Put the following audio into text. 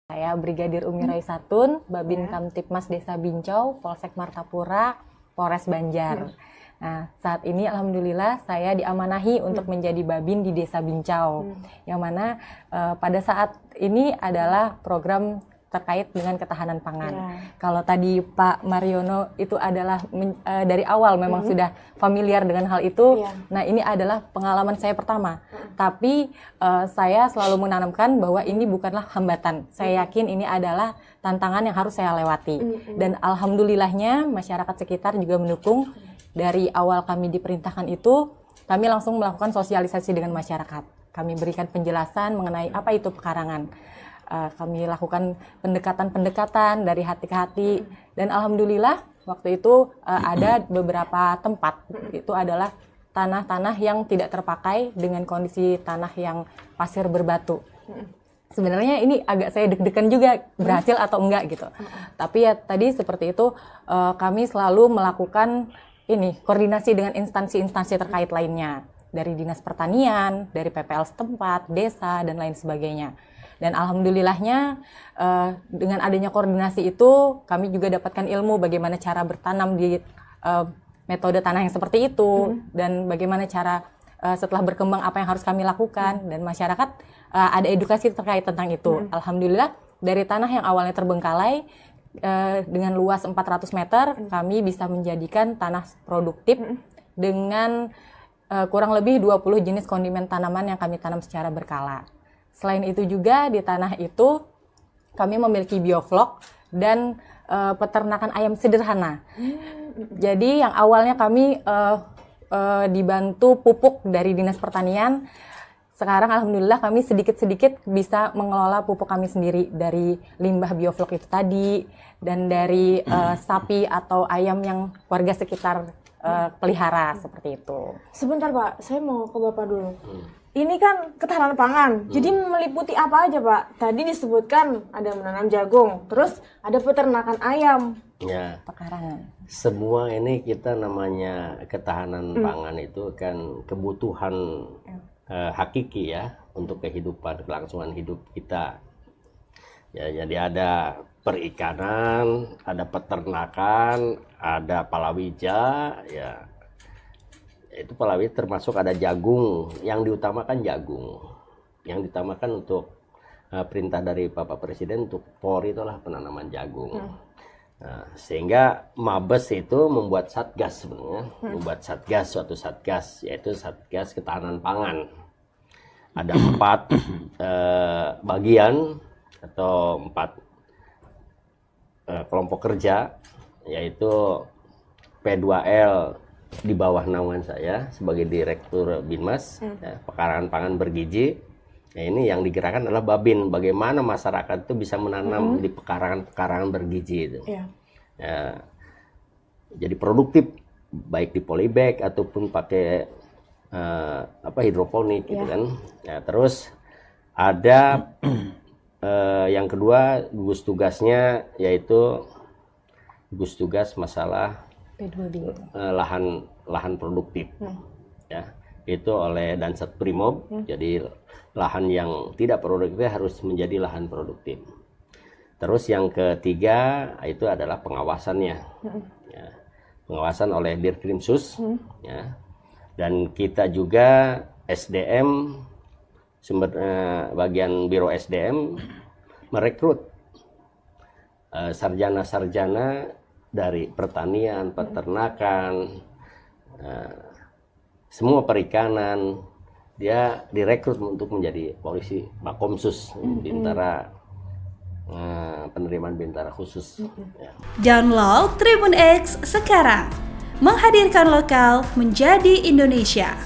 Saya Brigadir Umi Raisatun, Babin Kamtipmas Desa Bincau, Polsek Martapura, Polres Banjar. Nah, saat ini alhamdulillah saya diamanahi untuk menjadi Babin di Desa Bincau. Yang mana pada saat ini adalah program terkait dengan ketahanan pangan. Kalau tadi Pak Mariono itu adalah dari awal memang sudah familiar dengan hal itu. Nah, ini adalah pengalaman saya pertama. Tapi saya selalu menanamkan bahwa ini bukanlah hambatan. Saya yakin ini adalah tantangan yang harus saya lewati. Dan alhamdulillahnya masyarakat sekitar juga mendukung. Dari awal kami diperintahkan itu, kami langsung melakukan sosialisasi dengan masyarakat. Kami berikan penjelasan mengenai apa itu pekarangan. Kami lakukan pendekatan-pendekatan dari hati ke hati, dan alhamdulillah waktu itu ada beberapa tempat itu adalah tanah-tanah yang tidak terpakai dengan kondisi tanah yang pasir berbatu. Sebenarnya ini agak saya deg-degan juga berhasil atau enggak gitu. Tapi ya tadi seperti itu kami selalu melakukan koordinasi dengan instansi-instansi terkait lainnya, dari Dinas Pertanian, dari PPL setempat, desa, dan lain sebagainya. Dan alhamdulillahnya dengan adanya koordinasi itu kami juga dapatkan ilmu bagaimana cara bertanam di metode tanah yang seperti itu, dan bagaimana cara setelah berkembang apa yang harus kami lakukan, dan masyarakat ada edukasi terkait tentang itu. Alhamdulillah dari tanah yang awalnya terbengkalai dengan luas 400 meter kami bisa menjadikan tanah produktif dengan kurang lebih 20 jenis kondimen tanaman yang kami tanam secara berkala. Selain itu juga di tanah itu kami memiliki bioflok dan peternakan ayam sederhana. Jadi yang awalnya kami dibantu pupuk dari Dinas Pertanian, sekarang alhamdulillah kami sedikit-sedikit bisa mengelola pupuk kami sendiri dari limbah bioflok itu tadi, dan dari sapi atau ayam yang warga sekitar pelihara seperti itu. Sebentar Pak, saya mau ke Bapak dulu. Ini kan ketahanan pangan, jadi meliputi apa aja Pak? Tadi disebutkan ada menanam jagung, terus ada peternakan ayam. Ya, Pekarangan. semua ini kita namanya ketahanan pangan itu kan kebutuhan hakiki ya untuk kehidupan, kelangsungan hidup kita. Ya, jadi ada perikanan, ada peternakan, ada palawija, ya. Itu palawija termasuk ada jagung, yang diutamakan jagung. Yang diutamakan untuk perintah dari Bapak Presiden untuk Polri itulah penanaman jagung. Nah, sehingga Mabes itu membuat satgas sebenarnya, membuat satgas, suatu satgas, yaitu Satgas Ketahanan Pangan. Ada 4 bagian atau 4 kelompok kerja, yaitu P2L di bawah naungan saya sebagai Direktur Binmas, ya, Pekarangan Pangan Bergizi. Nah, ini yang digerakkan adalah Babin, bagaimana masyarakat itu bisa menanam di pekarangan bergizi itu. Ya, jadi produktif baik di polybag ataupun pakai hidroponik gitu kan. Ya, terus ada yang kedua gugus tugasnya, yaitu gugus tugas masalah lahan produktif. Ya, itu oleh Dansat Primob. Jadi lahan yang tidak produktif harus menjadi lahan produktif. Terus yang ketiga itu adalah pengawasannya. Ya, pengawasan oleh Dirkrimsus. Ya. Dan kita juga SDM, bagian Biro SDM merekrut sarjana-sarjana dari pertanian, peternakan, semua perikanan, dia direkrut untuk menjadi polisi Bakomsus, Bintara, penerimaan Bintara khusus. Ya. Download Tribun X sekarang, menghadirkan lokal menjadi Indonesia.